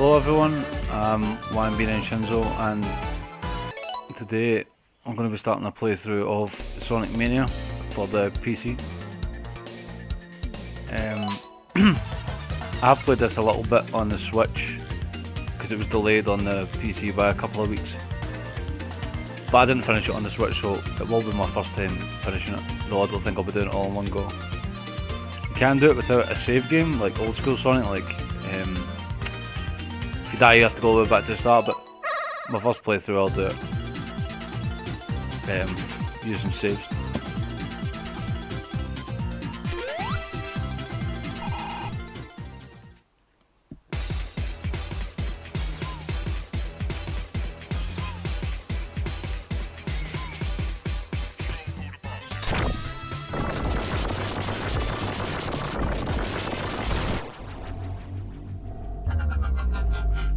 Hello everyone, I'm being in Shinzou, and today I'm going to be starting a playthrough of Sonic Mania for the PC. I have played this a little bit on the Switch because it was delayed on the PC by a couple of weeks, but I didn't finish it on the Switch, so it will be my first time finishing it, though I don't think I'll be doing it all in one go. You can do it without a save game like old school Sonic, like if you die you have to go all the way back to the start, but my first playthrough I'll do it using saves.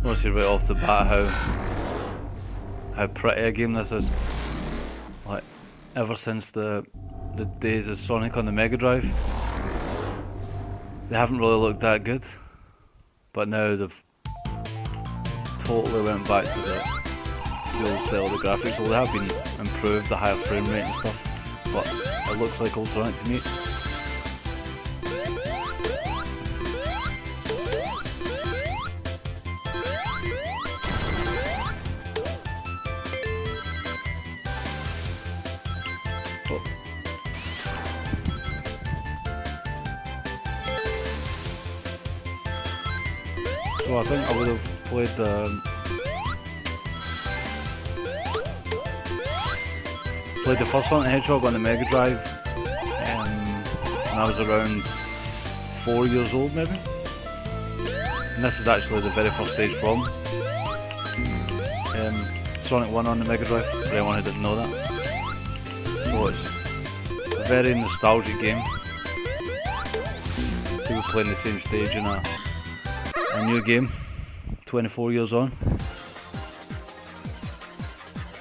I'll see right off the bat how pretty a game this is. Like, ever since the days of Sonic on the Mega Drive, they haven't really looked that good, but now they've totally went back to the old style of the graphics. Well, they have been improved, the higher frame rate and stuff, but it looks like old Sonic to me. So I think I would have played the first Sonic the Hedgehog on the Mega Drive when I was around 4 years old maybe. And this is actually the very first stage from Sonic 1 on the Mega Drive, for anyone who didn't know that. So it's a very nostalgic game. People playing the same stage in a new game, 24 years on. I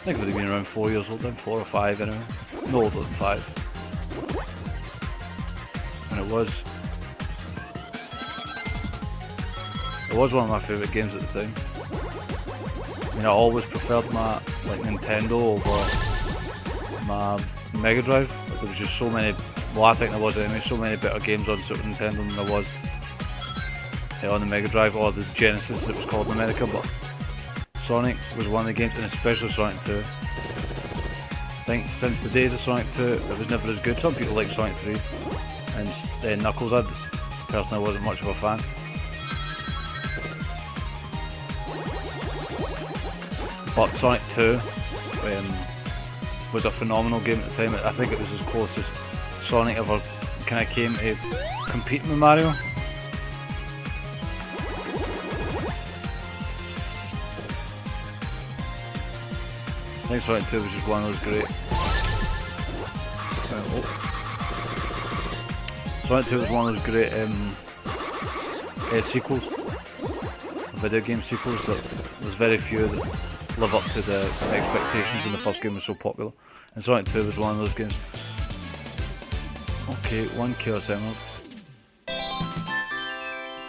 think it would have been around 4 years old then, 4 or 5 anyway. No older than 5. And it was one of my favourite games at the time. I mean, I always preferred my Nintendo over my Mega Drive. There was just so many, well I think there was anyway, so many better games on Super Nintendo than there was on the Mega Drive, or the Genesis it was called in America, but Sonic was one of the games, and especially Sonic 2. I think since the days of Sonic 2 it was never as good. Some people like Sonic 3 and Knuckles. I personally wasn't much of a fan. But Sonic 2 was a phenomenal game at the time. I think it was as close as Sonic ever kind of came to competing with Mario. I think Sonic 2 was just one of those great... Sonic 2 was one of those great sequels, video game sequels, that there's very few that live up to the expectations when the first game was so popular. And Sonic 2 was one of those games. Okay, 1 Chaos Emerald.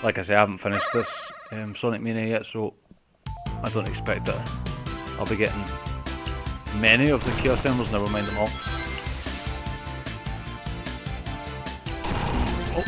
Like I say, I haven't finished this Sonic Mania yet, so I don't expect that I'll be getting many of the Chaos Emeralds, never mind them all. Oh.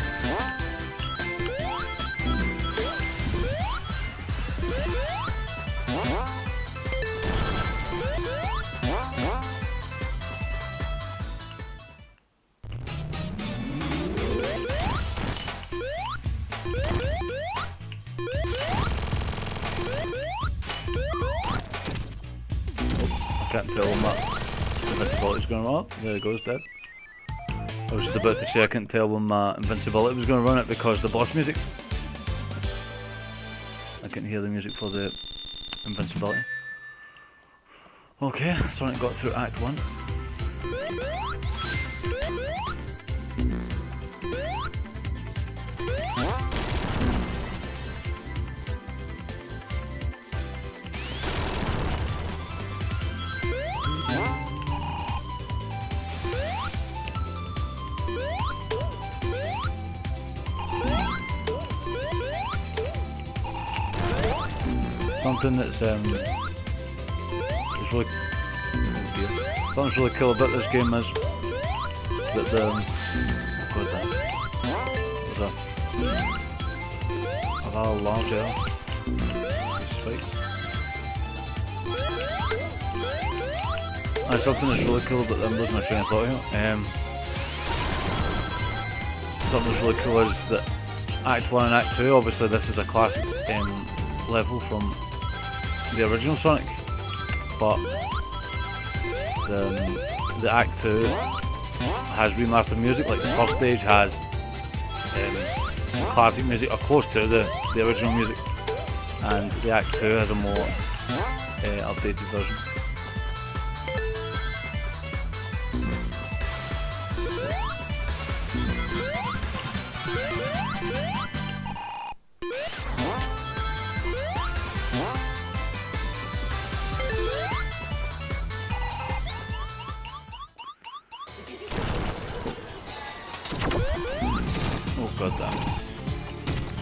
Can't tell when that invincibility's going to run up. There it goes, dead. I was just about to say I couldn't tell when my invincibility was going to run it because the boss music. I couldn't hear the music for the invincibility. Okay, Sonic got through Act 1. Something that's really something's really cool about this game is that the what was that? A large L. Spikes. And something that's really cool about I'm losing my train of thought here. Something that's really cool is that Act 1 and Act 2, obviously this is a classic level from the original Sonic, but the Act 2 has remastered music. Like the first stage has classic music or close to the original music, and the Act 2 has a more updated version. Oh god damn.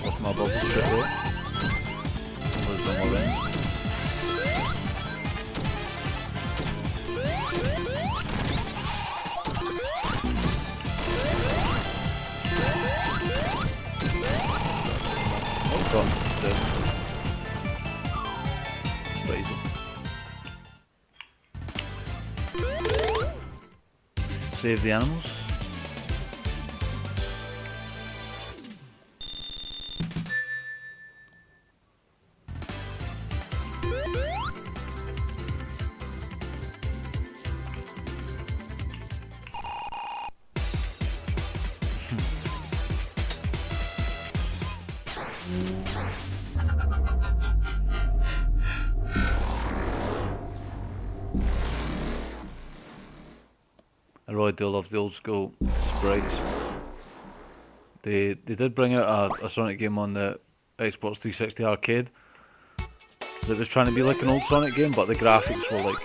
Lost my bubble straight away. Lose one more range. Oh god, dead. But easy. Save the animals. I really do love the old school sprites. They did bring out a Sonic game on the Xbox 360 arcade that was trying to be like an old Sonic game, but the graphics were like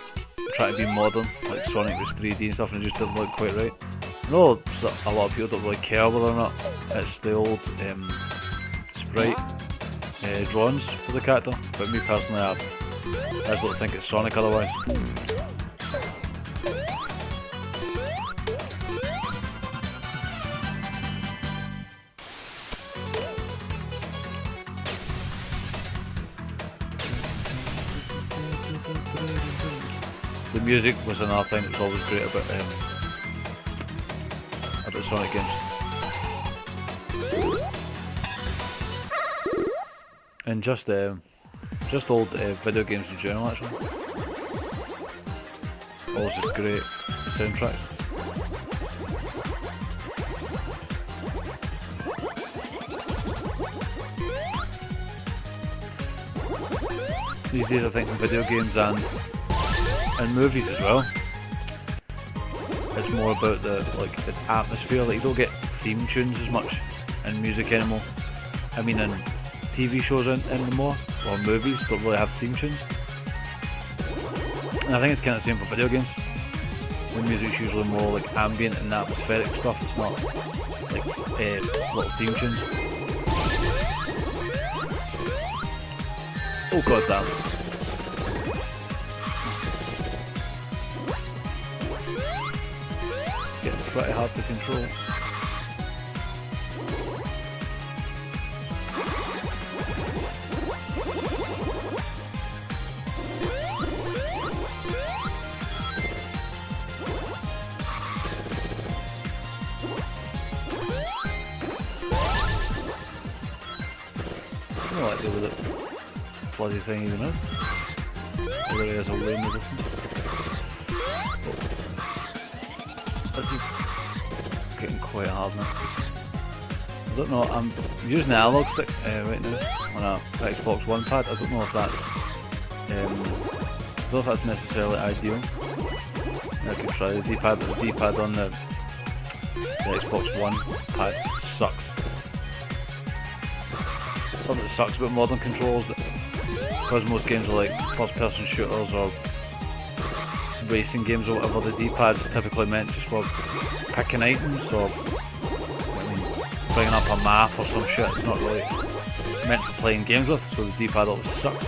trying to be modern, like Sonic was 3D and stuff, and it just didn't look quite right. I know a lot of people don't really care whether or not it's the old sprite drawings for the character, but me personally, I just don't think it's Sonic otherwise. The music was another thing that's always great about Sonic games. And just old video games in general, actually. Always just great soundtracks. These days I think in video games and movies as well, it's more about its atmosphere. Like you don't get theme tunes as much in music anymore. I mean in TV shows anymore, or movies don't really have theme tunes. And I think it's kind of the same for video games. The music's usually more like ambient and atmospheric stuff. It's not like little theme tunes. Oh god damn. Getting pretty hard to control. I don't like deal with it. Bloody thing even is. There he is all way in the distance. This is getting quite hard now. I don't know, I'm using the analog stick right now on a Xbox One pad. I don't know if that's necessarily ideal. I could try the D-pad, but the D-pad on the Xbox One pad sucks. Something that sucks about modern controls, that because most games are like first-person shooters or racing games or whatever, the D-pad's typically meant just for picking items or bringing up a map or some shit. It's not really meant for playing games with, so the D-pad always sucks.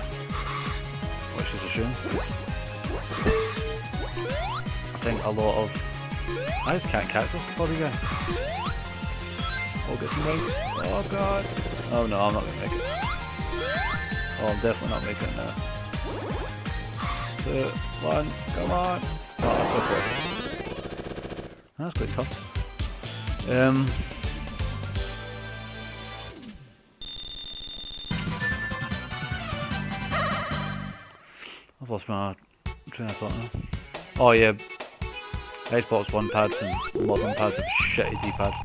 which is a shame. I think a lot of... I just can't catch this bloody guy. I'll get some right. Oh god. Oh no, I'm not going to make it. Oh, I'm definitely not making it now. 2, 1, come on. Oh, that's so close. That's quite tough. I've lost my train of thought now. Oh yeah, Xbox One pads and modern pads have shitty D-pads.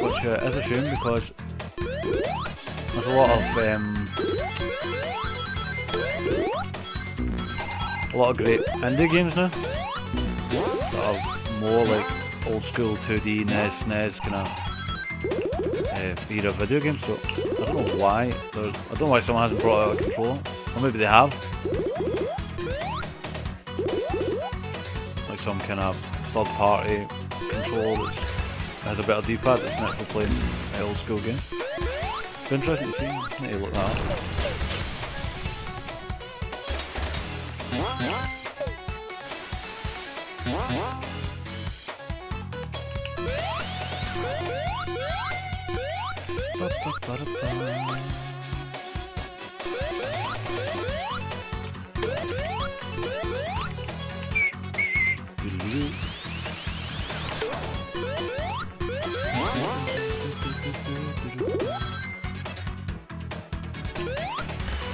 Which is a shame because there's a lot of great indie games now that are more like old school 2D NES, SNES kind of era video games. So I don't know why. I don't know why someone hasn't brought out a controller, or maybe they have. Like some kind of third-party controller that has a better D-pad that's meant for playing old school games. It's interesting to see. Need to look that up.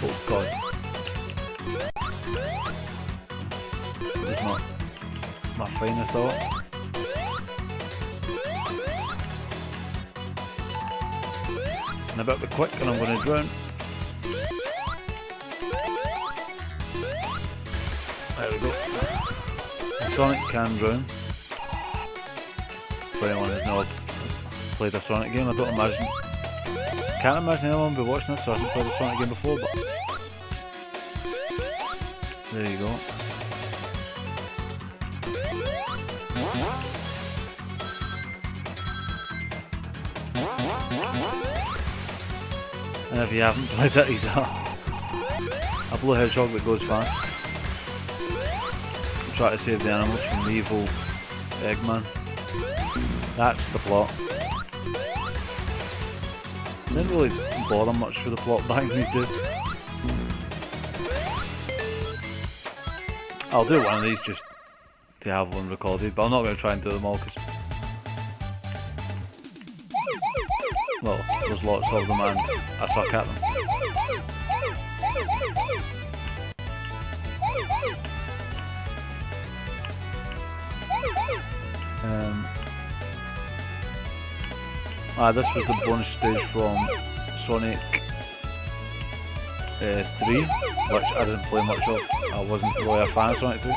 Oh god. It's not my finest though. And a bit of a quick and I'm going to drown. There we go. Sonic can drown. For anyone who's not played a Sonic game, I don't imagine... Can't imagine anyone will be watching this, so I haven't played a Sonic game before, but... There you go. And if you haven't played it, he's a blue hedgehog that goes fast. Try to save the animals from the evil Eggman. That's the plot. Didn't really bother much for the plot back in these days. I'll do one of these just to have one recorded, but I'm not going to try and do them all because, well, there's lots of them and I suck at them. This was the bonus stage from Sonic 3, which I didn't play much of. I wasn't really a fan of Sonic 3.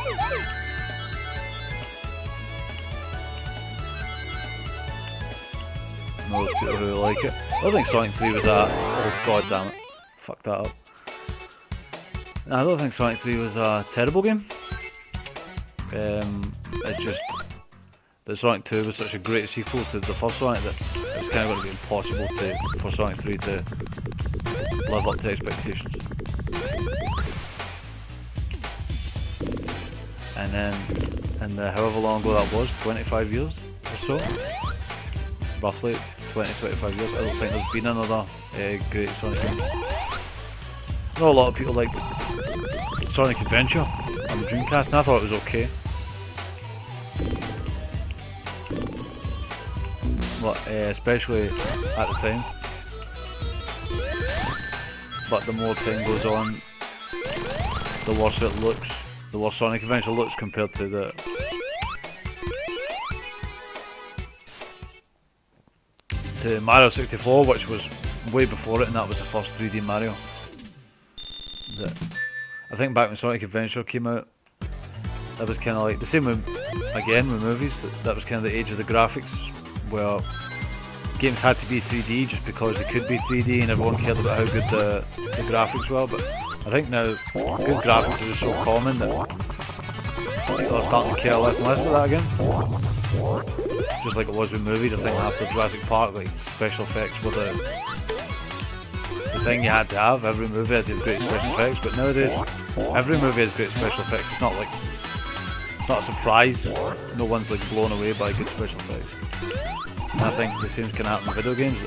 Those people who like it. I don't think Sonic 3 was a... Oh god damn it. Fucked that up. No, I don't think Sonic 3 was a terrible game. It's just that Sonic 2 was such a great sequel to the first Sonic that it was kind of going to be impossible for Sonic 3 to live up to expectations. And then, however long ago that was, 25 years or so, roughly 20-25 years, I don't think there's been another great Sonic game. I know a lot of people like Sonic Adventure on the Dreamcast, and I thought it was okay. But especially at the time. But the more time goes on, the worse it looks. The worse Sonic Adventure looks compared to Mario 64, which was way before it, and that was the first 3D Mario. I think back when Sonic Adventure came out, that was kind of like the same with movies. That was kind of the age of the graphics, where games had to be 3D just because they could be 3D and everyone cared about how good the graphics were. But I think now good graphics are just so common that people are starting to care less and less about that again. Just like it was with movies. I think after Jurassic Park, like special effects were a thing you had to have. Every movie had to have great special effects, but nowadays every movie has great special effects. It's not like, it's not a surprise. No one's like blown away by good special effects. And I think the same can happen in video games.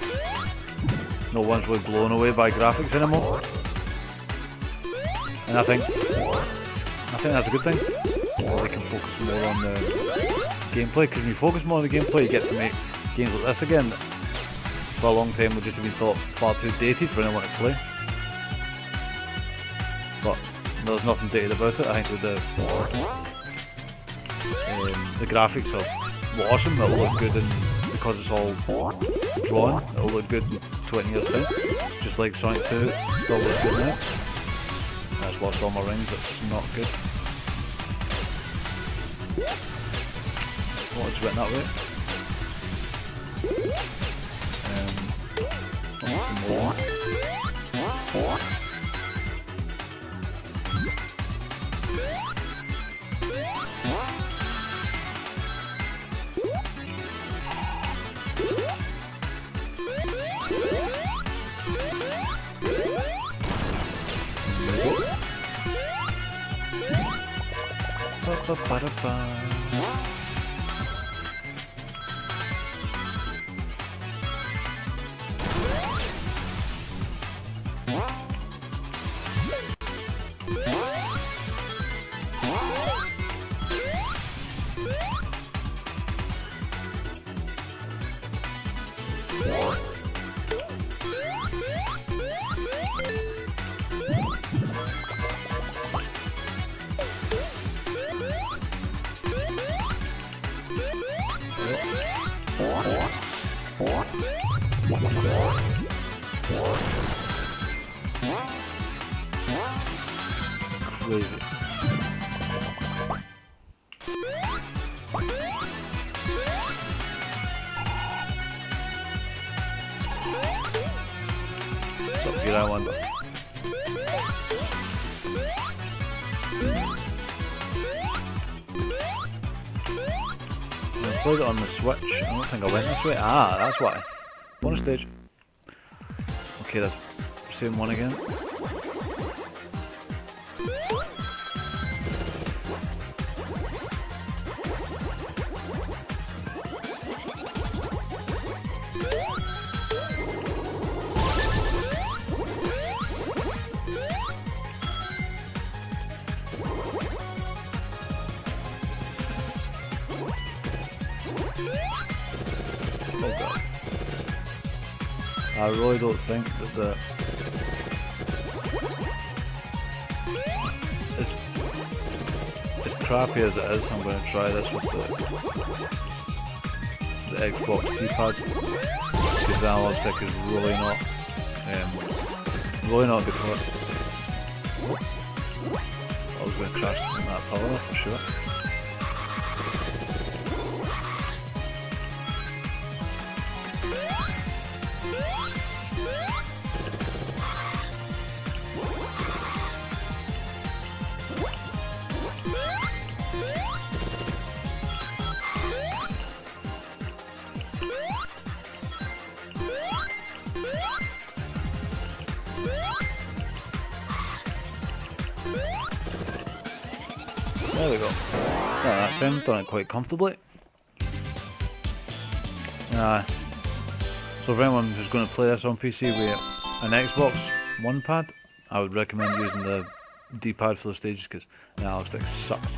No one's really blown away by graphics anymore. And I think that's a good thing. They can focus more on the gameplay, because when you focus more on the gameplay, you get to make games like this again that for a long time would just have been thought far too dated for anyone to play. But there's nothing dated about it. I think that the graphics are awesome. It'll look good, and because it's all drawn, it'll look good in 20 years time. Just like Sonic 2 still looks good now. I just lost all my rings. That's not good. Oh, it's went that way. More. Crazy. Top gear, I wonder. I played it on the Switch. I don't think I went this way. Ah, that's why. Bonus stage. Okay, that's the same one again. Oh god. I really don't think that as crappy as it is, I'm going to try this with the Xbox D-pad, because the analog stick is really not good for it. I was going to crash in that tower for sure. There we go. Done that time, done it quite comfortably. So for anyone who's going to play this on PC with an Xbox One pad, I would recommend using the D-pad for the stages, because the analog stick sucks.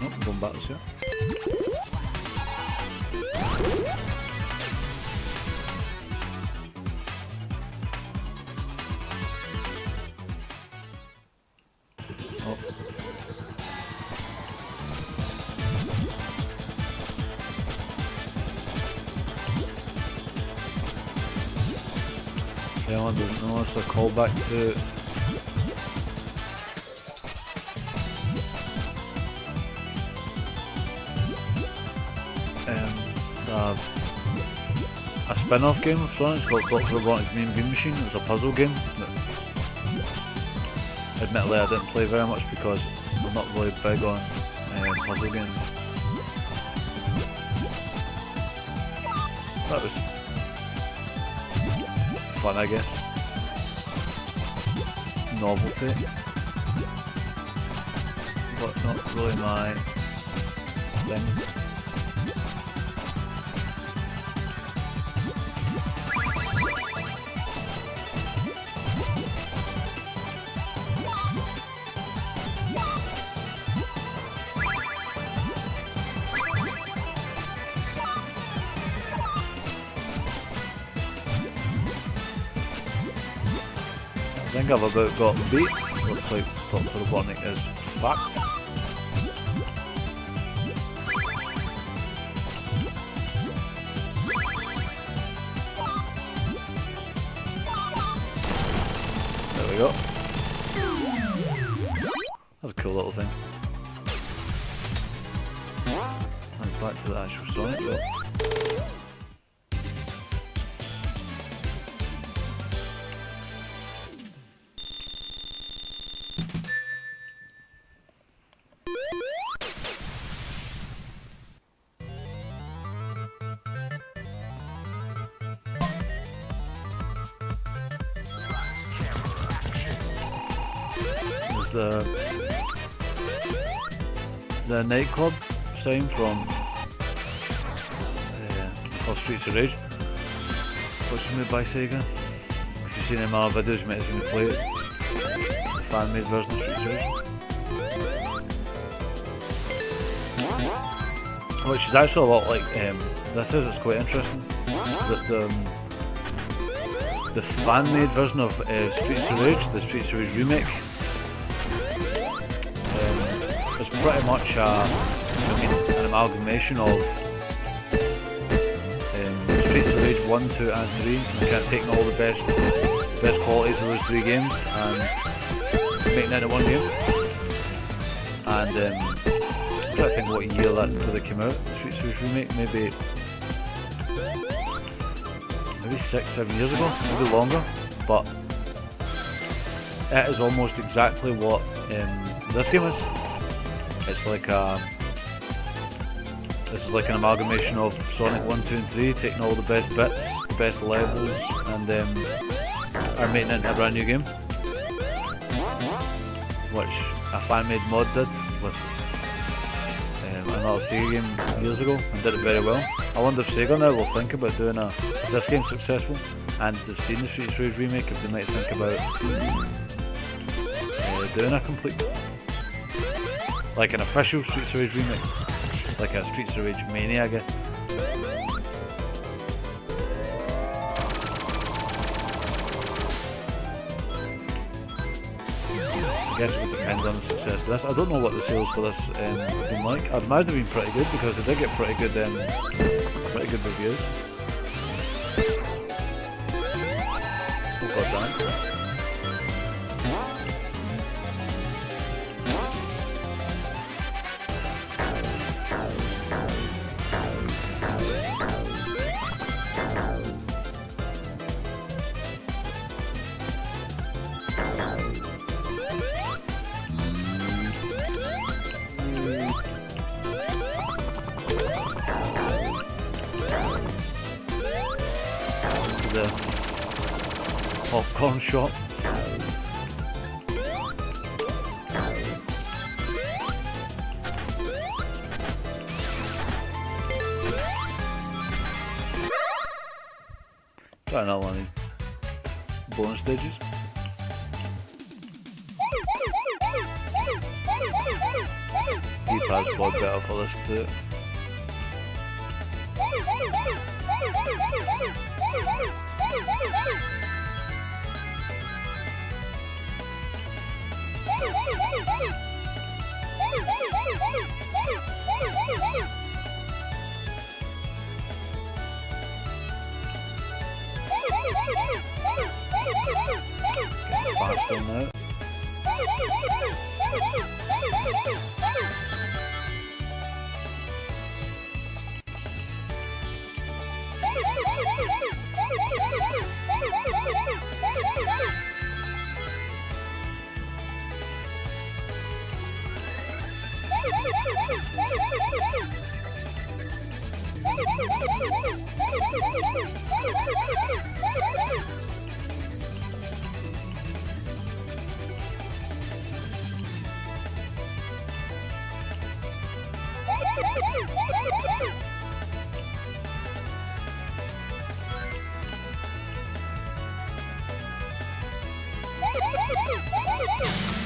Oh, I'm going back this year. Anyone doesn't know, it's a callback to a spin-off game of Sonic called Dr. Robotnik's Mean Bean Machine. It was a puzzle game that admittedly I didn't play very much because I'm not really big on puzzle games. That was fun, I guess. Novelty, but not really my thing. I think I've about got the beat. Looks like Dr. Robotnik is fucked. There we go. That's a cool little thing. And back to the actual Sonic though. The nightclub sign from the first Streets of Rage, which was made by Sega. If you've seen any of my videos, you might have seen me play it. The fan-made version of Streets of Rage. Which is actually a lot like this is. It's quite interesting. The fan-made version of Streets of Rage, the Streets of Rage remake, is pretty much an amalgamation of Streets of Rage 1, 2 and 3, and kind of taking all the best qualities of those three games and making it into one game. And I'm trying to think what year that really came out, the Streets of Rage remake, maybe 6-7 years ago, maybe longer, but it is almost exactly what this game is. It's like this is like an amalgamation of Sonic 1, 2 and 3, taking all the best bits, the best levels, and are making it into a brand new game, which a fan-made mod did with another Sega game years ago and did it very well. I wonder if Sega now will think about doing if this game's successful and they've seen the Streets of Rage remake, if they might think about doing a complete, like an official Streets of Rage remake, like a Streets of Rage Mania, I guess. I guess it would depend on the success of this. I don't know what the sales for this have been like. I'd imagine they've been pretty good because they did get pretty good reviews. Oh god damn it. The popcorn shop. Try another one of these bonus stages. D-pad's probably better for this too. Fast on that.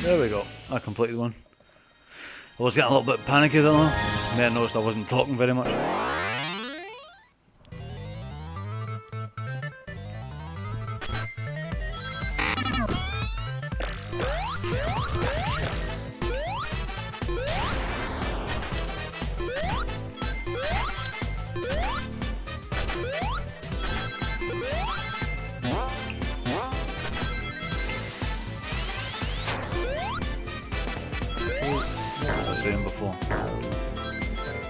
There we go. I completed one. I was getting a little bit panicky though. I may have noticed I wasn't talking very much. Before.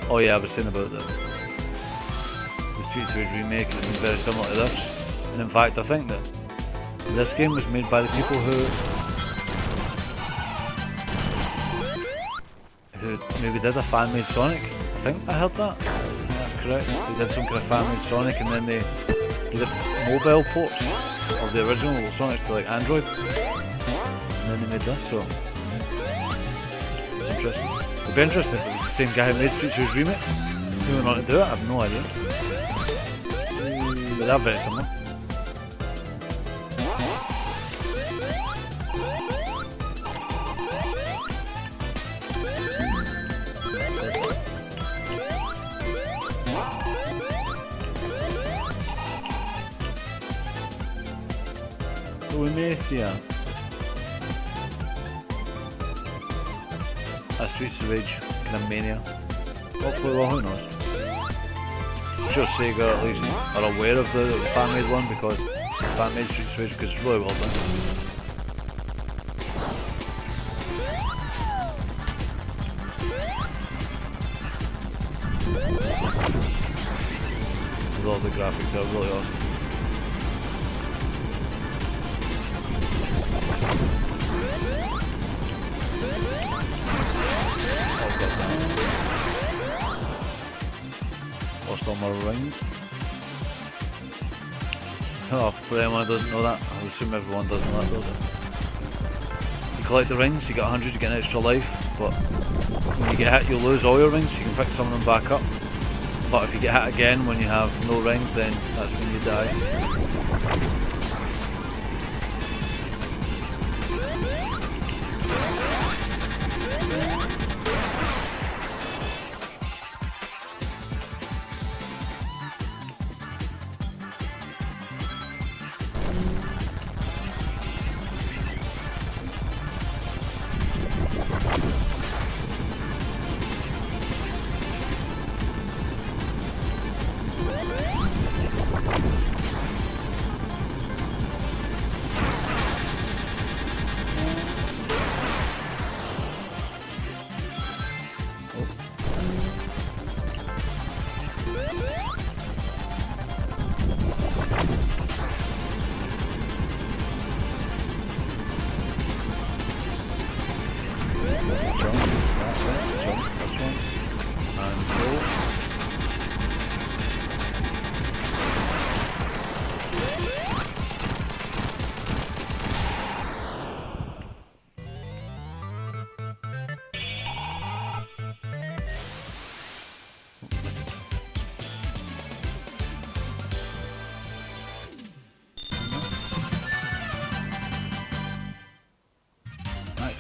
Oh yeah, I was saying about the Street Fighter remake is very similar to this, and in fact I think that this game was made by the people who maybe did a fan-made Sonic. I think I heard that. I think that's correct. They did some kind of fan-made Sonic, and then they did mobile ports of the original Sonics to like Android, and then they made this. So it's interesting. It'd be interesting if it was the same guy who made Street Fighter's remake. Who went on to do it, I have no idea. But they're very similar. So we may see a Streets of Rage kind of Mania. Hopefully, well, who knows? I'm sure Sega at least are aware of the fan-made one, because fan-made Streets of Rage, because it's really well done. With all the graphics, they're really awesome. Lost all my rings. So for anyone who doesn't know that, I assume everyone doesn't know that, does it? You collect the rings, you get 100, you get an extra life, but when you get hit you'll lose all your rings, you can pick some of them back up. But if you get hit again when you have no rings, then that's when you die.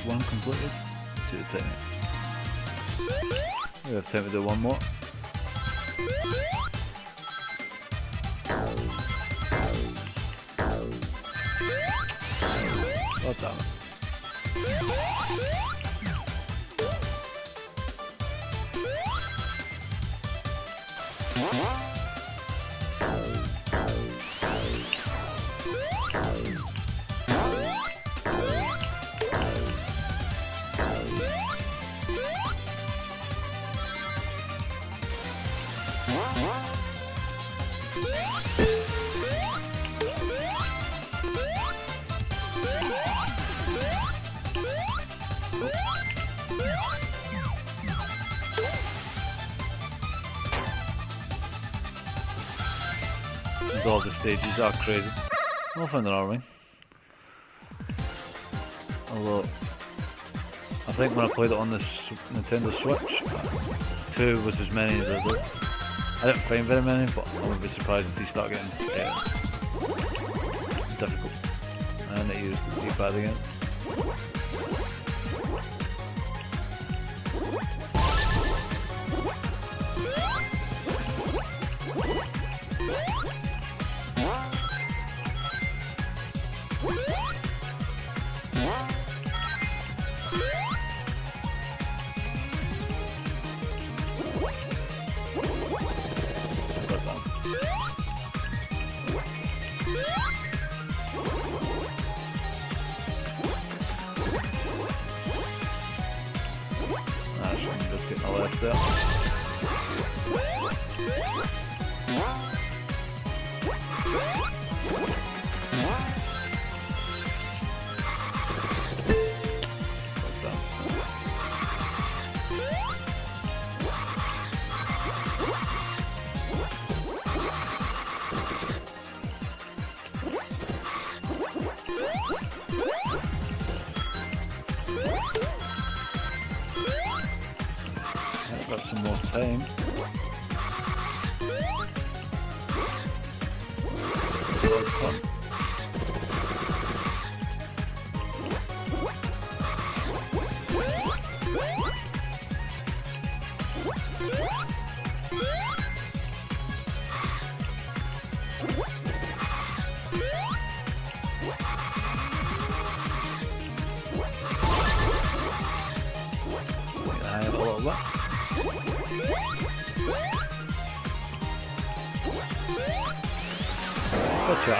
One completed. Let's see the time. We have time to do one more. God damn it. All the stages are crazy. I'll find an army. Although, I think when I played it on the Nintendo Switch, 2 was as many as I did. I didn't find very many, but I wouldn't be surprised if you start getting difficult. And I used the D-pad again. There. Got some more time. I have a little bit. Gotcha.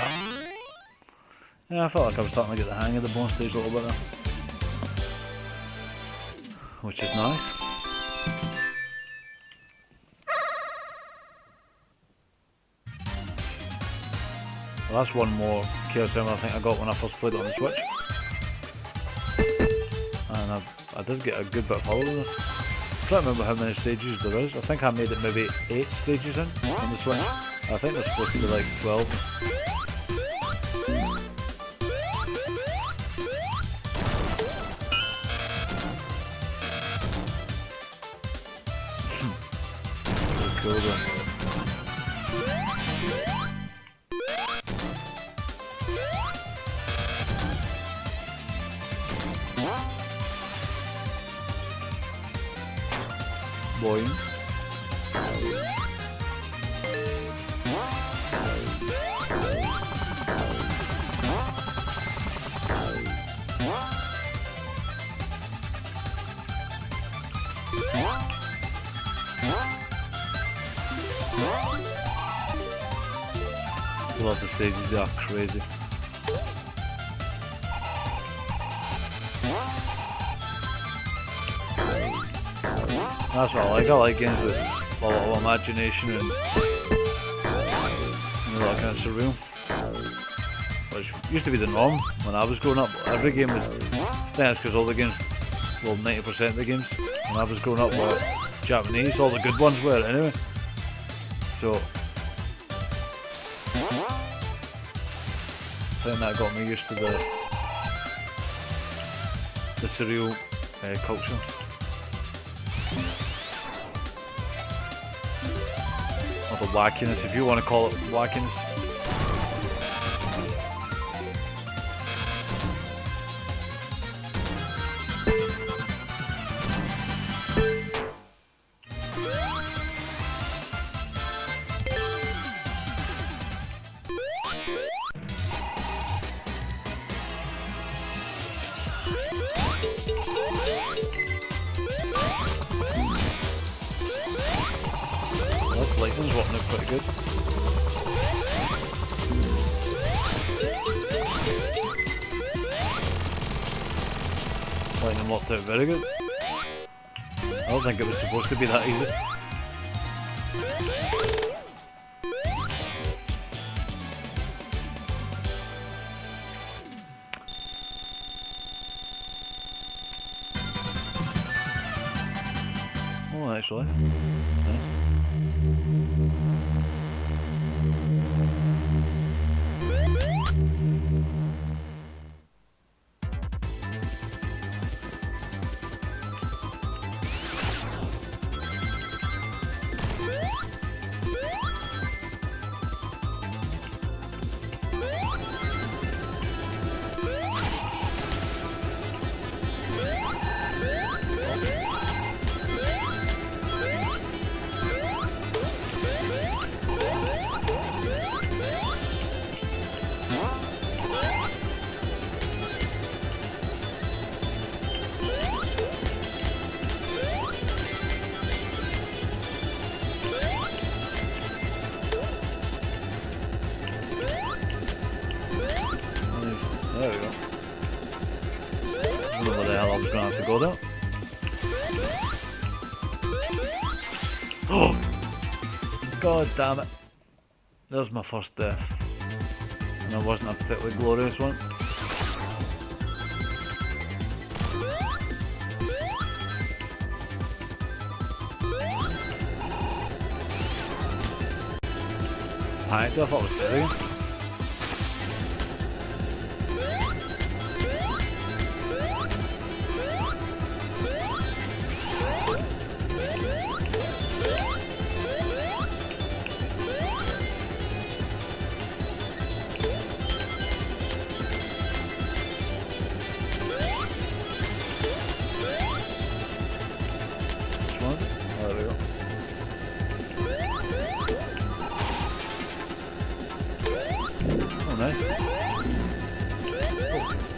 Yeah, I felt like I was starting to get the hang of the bonus stage a little bit there, which is nice. Well, that's one more Chaos Emerald I think I got when I first played it on the Switch, and I did get a good bit of follow in this. I can't remember how many stages there is. I think I made it maybe 8 stages in on the Switch. I think there's supposed to be like 12. Cool then. Boing. I love the stages, they are crazy. That's what I like. I like games with a lot of imagination and that kind of surreal. Which used to be the norm when I was growing up. Every game was, I think that's because all the games, well 90% of the games when I was growing up were Japanese, all the good ones were anyway. So I think that got me used to the surreal culture. Or the wackiness, if you want to call it wackiness. This lightning's working out pretty good. Lightning worked out very good. I don't think it was supposed to be that easy. Oh, actually. Yeah. There we go. I don't know where the hell I was going to have to go there. Oh! God damn it. There's my first death. And it wasn't a particularly glorious one. Panicked, I thought it was dead again.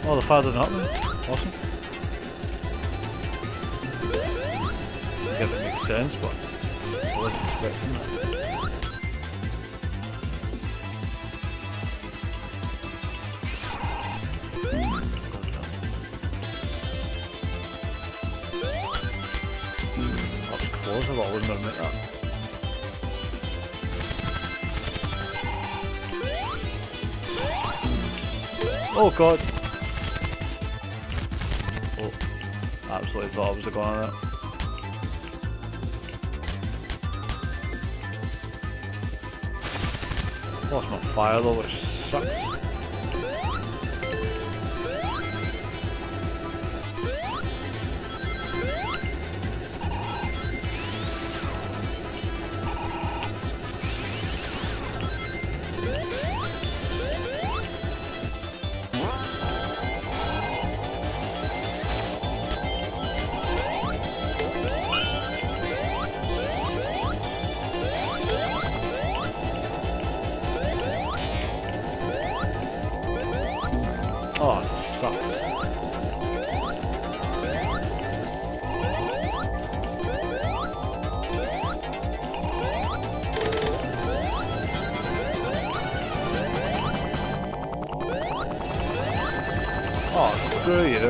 Oh, the fire doesn't happen. Awesome. I guess it makes sense, but I wasn't expecting that. That was close, I thought I wasn't going to make that. Oh god! Oh, absolutely thought I was going on it. Lost my fire though, which sucks. Oh, it sucks. Oh, screw you.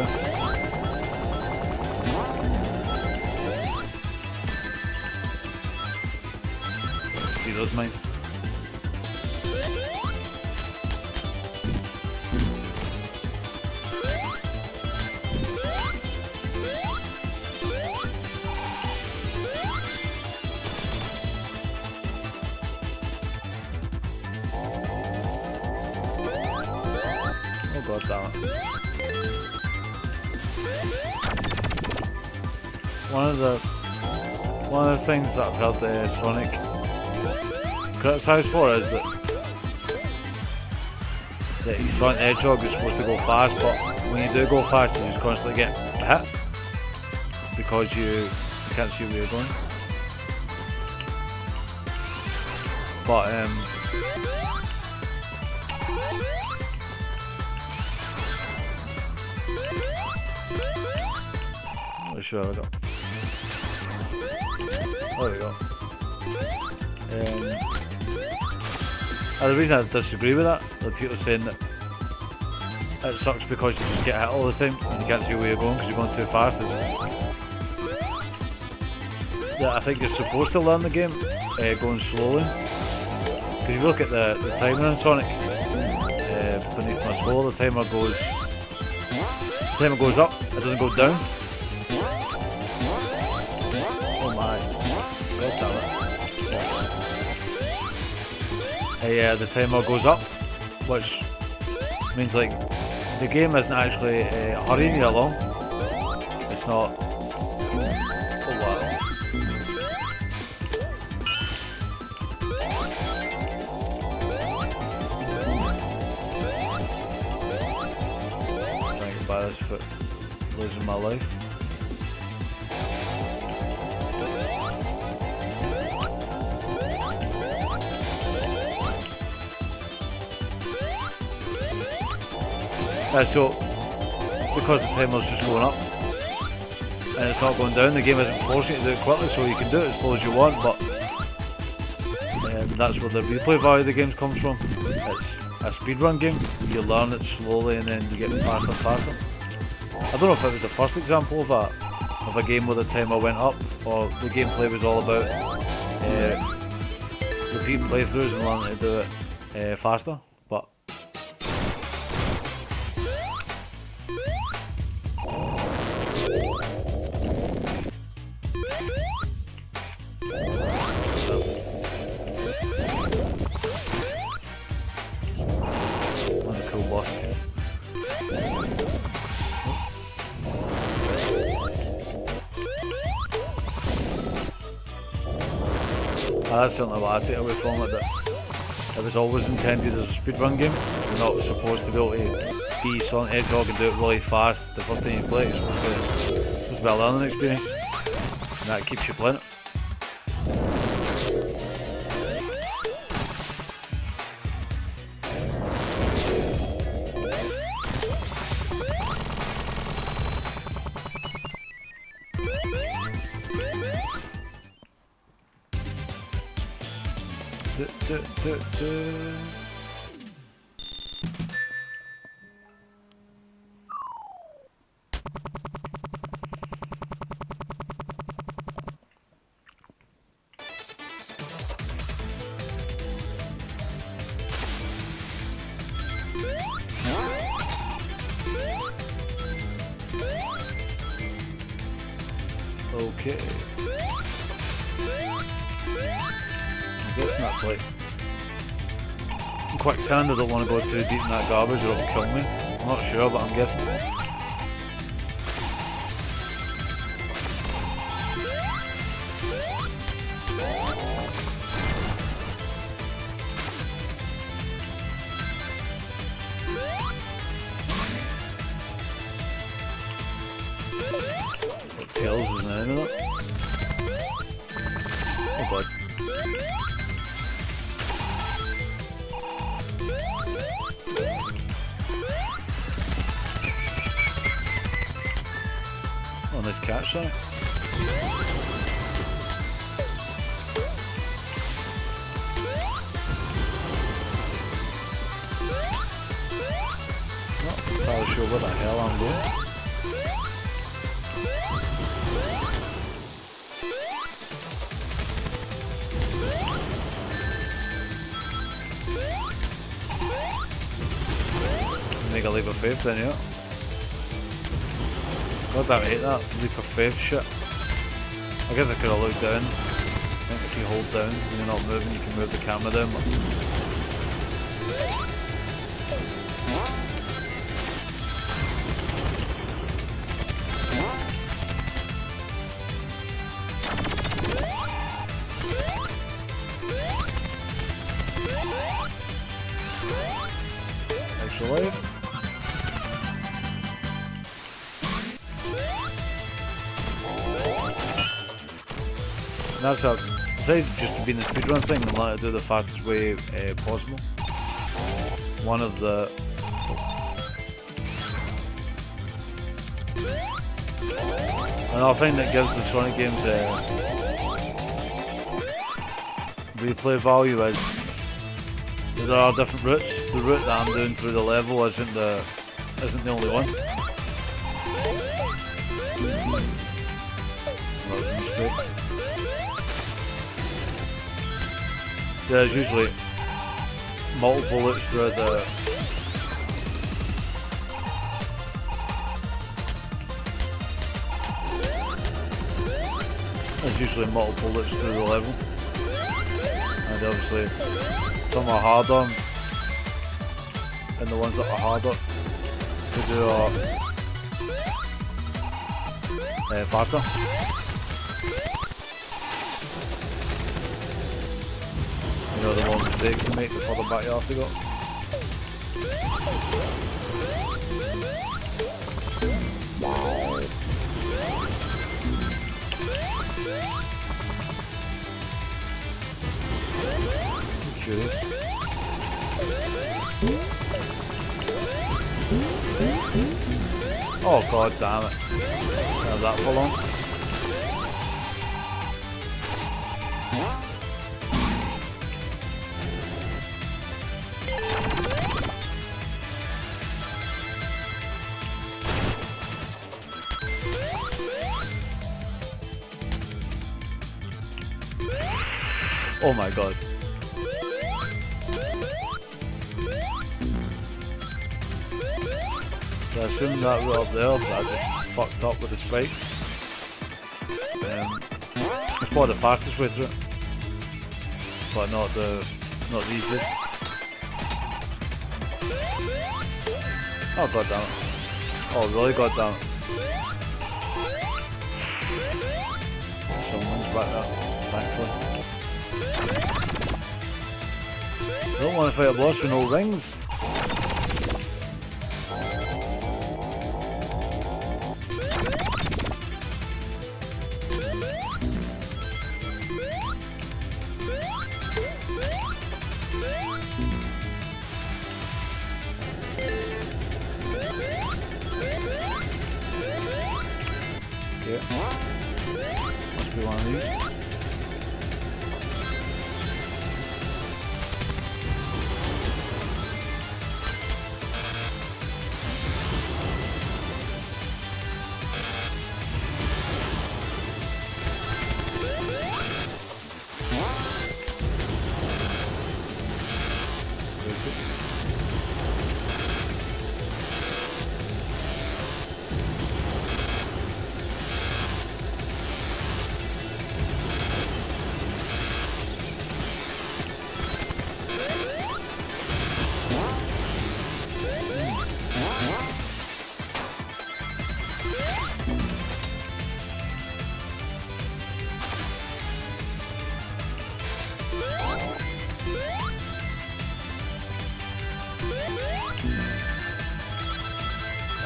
Let's see those mines. God damn it. One of the things that I've heard Sonic criticised for is that he's Sonic the Hedgehog is supposed to go fast, but when you do go fast you just constantly get hit because you can't see where you're going. But not sure I got. Oh, there we go. The reason I disagree with that, the people saying that it sucks because you just get hit all the time and you can't see where you're going because you're going too fast. Yeah, I think you're supposed to learn the game going slowly. Because if you look at the timer in Sonic, when you go slow, the timer goes up, it doesn't go down. Oh my, god damn it. the timer goes up, which means like the game isn't actually hurrying you along. It's not. Oh wow. Trying to get by this foot, losing my life. So, because the timer's just going up and it's not going down, the game isn't forcing you to do it quickly, so you can do it as slow as you want, but that's where the replay value of the game comes from. It's a speedrun game, you learn it slowly and then you get faster and faster. I don't know if it was the first example of a game where the timer went up, or the gameplay was all about repeating playthroughs and learning to do it faster, but that's certainly what I take away from it, that it was always intended as a speedrun game. You're not supposed to be able to be Sonic the Hedgehog and do it really fast the first time you play it. It's supposed to be a learning experience, and that keeps you playing it. Okay. I guess that's like quicksand. I don't want to go too deep in that garbage or it'll kill me. I'm not sure, but I'm guessing. Tails was the end of it. Oh god. Oh, nice catch there. Not entirely sure where the hell I'm going. Make a leap of faith then, yeah. God damn, I hate that leap of faith shit. I guess I could have looked down. I think if you hold down and you're not moving, you can move the camera down. But extra life. That's how, besides just being the speedrun thing, I want to do the fastest way possible. One of the another thing that gives the Sonic games replay value is that there are different routes. The route that I'm doing through the level isn't the only one. That was a mistake. There's usually multiple routes throughout the level, and obviously some are harder, and the ones that are harder to do are faster. You know, the more mistakes you make, the further back you have to go. Curious. Oh god damn it. How's that for long? Oh my god. So I assume that route up there, but I just fucked up with the spikes. It's probably the fastest way through it, but not the easiest. Oh god damn it. Oh really god damn it. Someone's back there, thankfully. I don't want to fight a boss with no rings. Okay. Must be one of these.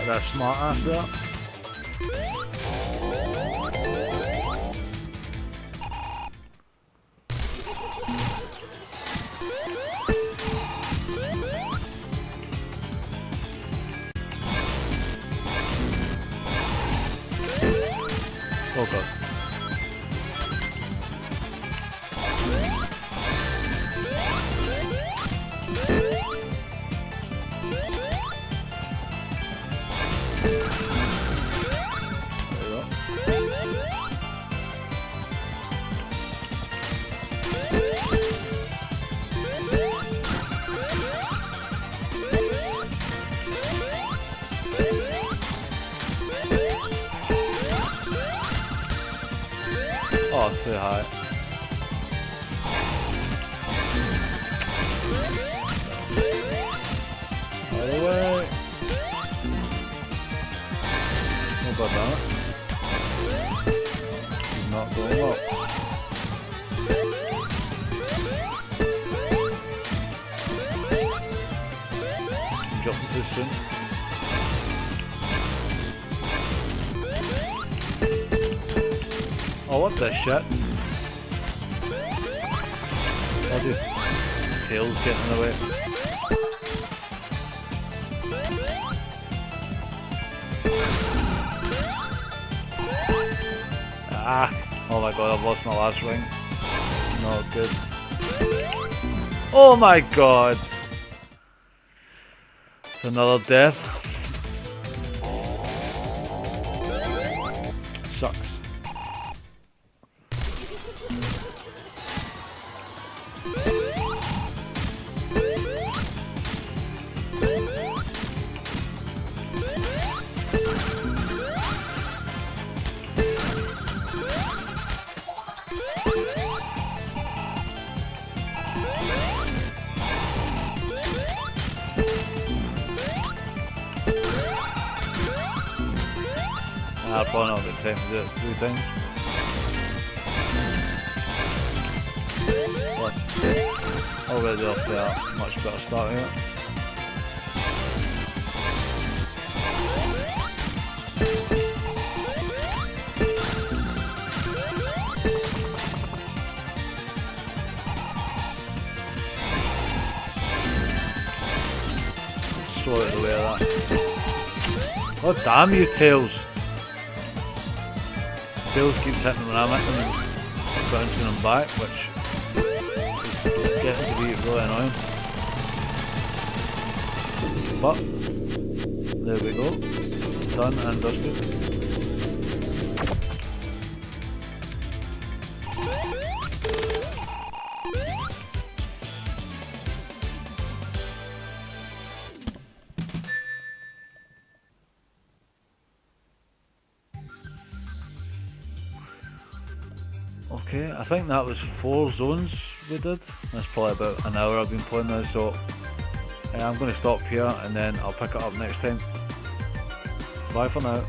That smart ass there. Oh god. Oh, too high. Out of the way. Oh god damn it. He's not going well. I'm jumping too soon. Oh, what the shit? Oh, dude. Tail's getting in the way. Ah! Oh my god, I've lost my last ring. Not good. Oh my god! Another death. Sucks. I'll probably not get time to do it 3 times. But already off to a much better start here. Slow it away that. Oh damn you, Tails! Tails keeps hitting when I'm hitting and bouncing him back, which is getting to be really annoying. But there we go. Done and dusted. Okay, I think that was 4 zones we did. That's probably about an hour I've been playing now, so I'm going to stop here and then I'll pick it up next time. Bye for now.